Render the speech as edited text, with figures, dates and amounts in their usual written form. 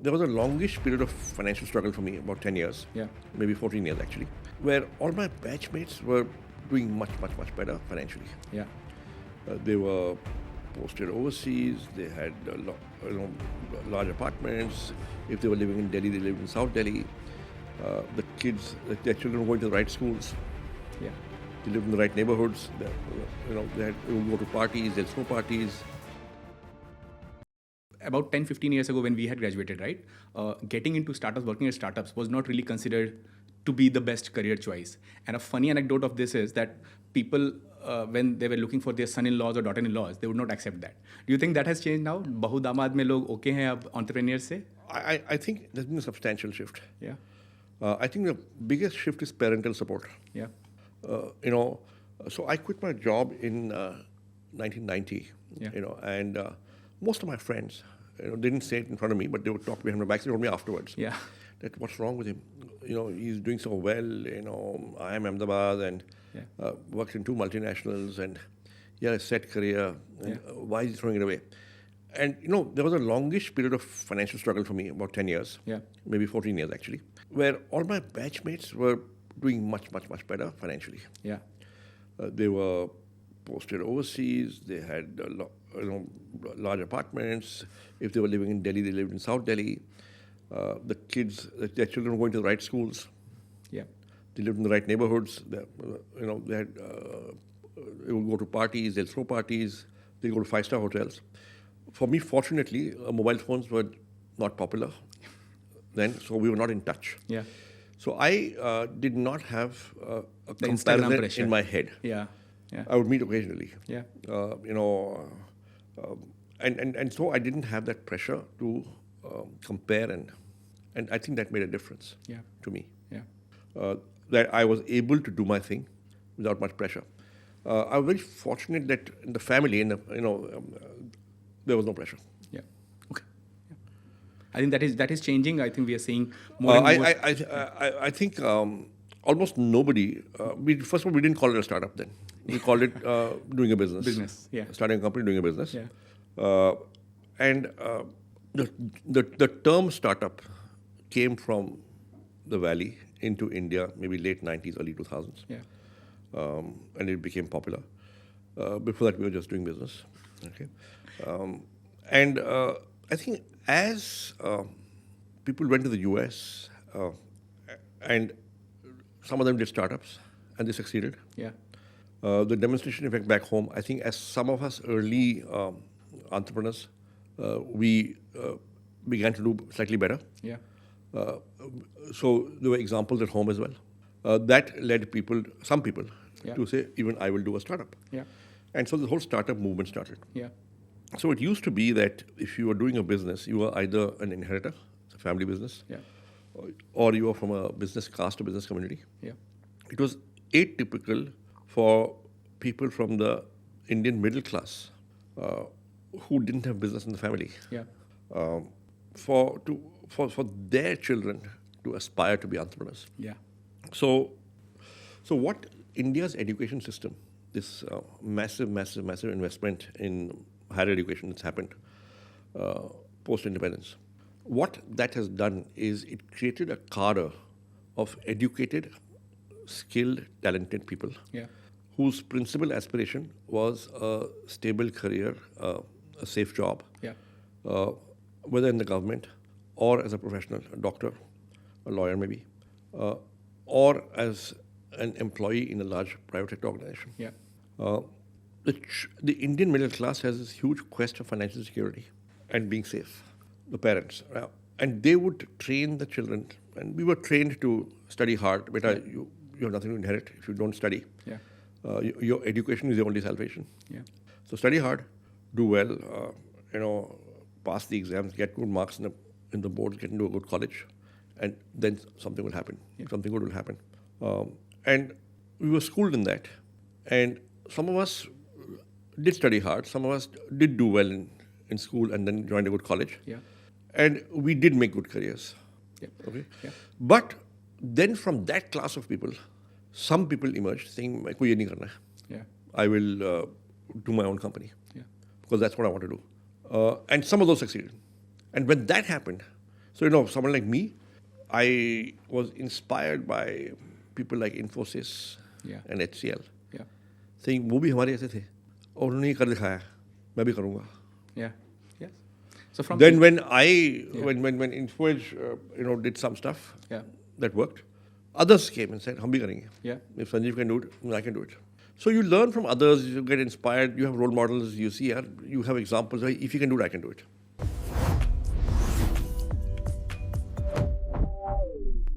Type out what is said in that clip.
There was a longish period of financial struggle for me, about 10 years, maybe 14 years actually, where all my batchmates were doing much better financially. They were posted overseas, they had large apartments. If they were living in Delhi, they lived in South Delhi. The kids, their children were going to the right schools. They lived in the right neighborhoods. They would go to parties, they'd throw parties. About 10-15 years ago when we had graduated, right, getting into startups, working at startups was not really considered to be the best career choice. And a funny anecdote of this is that people, when they were looking for their son-in-laws or daughter-in-laws, they would not accept that. Do you think that has changed now? Bahu damad mein log okay hain ab entrepreneurs se? I think there's been a substantial shift. I think the biggest shift is parental support. So I quit my job in 1990, and most of my friends, they didn't say it in front of me, but they would talk behind my back. They told me afterwards that what's wrong with him? He's doing so well. I am Ahmedabad and worked in 2 multinationals, and he had a set career. And why is he throwing it away? And there was a longish period of financial struggle for me, about 10 years, maybe 14 years actually, where all my batchmates were doing much better financially. They were posted overseas. They had large apartments. If they were living in Delhi, they lived in South Delhi. The kids, their children were going to the right schools. They lived in the right neighborhoods. They would go to parties. They'll throw parties. They go to 5-star hotels. For me, fortunately, mobile phones were not popular then, so we were not in touch. So I did not have a comparison in my head. I would meet occasionally. And so I didn't have that pressure to compare, and I think that made a difference to me. That I was able to do my thing without much pressure. I was very fortunate that in the family, there was no pressure. I think that is changing. I think we are seeing more and more. I think almost nobody. First of all, we didn't call it a startup then. We called it doing a business. Starting a company, doing a business. And the term startup came from the Valley into India, maybe late 90s, early 2000s. And it became popular. Before that, we were just doing business. And I think as people went to the US, and some of them did startups, and they succeeded. The demonstration effect back home, I think as some of us early entrepreneurs, we began to do slightly better. So there were examples at home as well. That led some people, to say, even I will do a startup. And so the whole startup movement started. So it used to be that if you were doing a business, you were either an inheritor, it's a family business, or you were from a business caste or business community. It was atypical for people from the Indian middle class who didn't have business in the family. For their children to aspire to be entrepreneurs. So what India's education system, this massive investment in higher education that's happened post-independence, what that has done is it created a cadre of educated, skilled, talented people whose principal aspiration was a stable career, a safe job, whether in the government or as a professional, a doctor, a lawyer maybe, or as an employee in a large private sector organization. The Indian middle class has this huge quest for financial security and being safe, the parents. And they would train the children, and we were trained to study hard. Beta, you have nothing to inherit if you don't study. Your education is your only salvation. So study hard, do well, pass the exams, get good marks in the boards, get into a good college, and then something will happen. Something good will happen. And we were schooled in that. And some of us did study hard. Some of us did do well in school and then joined a good college. And we did make good careers. But then from that class of people, some people emerged saying, "Main ko ye nahi karna hai. I will do my own company because that's what I want to do." And some of those succeeded. And when that happened, So, someone like me, I was inspired by people like Infosys Yeah. and HCL, Yeah. saying, वो भी हमारे ऐसे थे और उन्होंने ये कर दिखाया, मैं भी करूँगा. Yeah. Yes. So from Then when when Infosys, did some stuff Yeah. that worked, others came and said, हम भी करेंगे. Yeah. If Sanjeev can do it, I can do it. So you learn from others, you get inspired, you have role models, you see, you have examples. If you can do it, I can do it.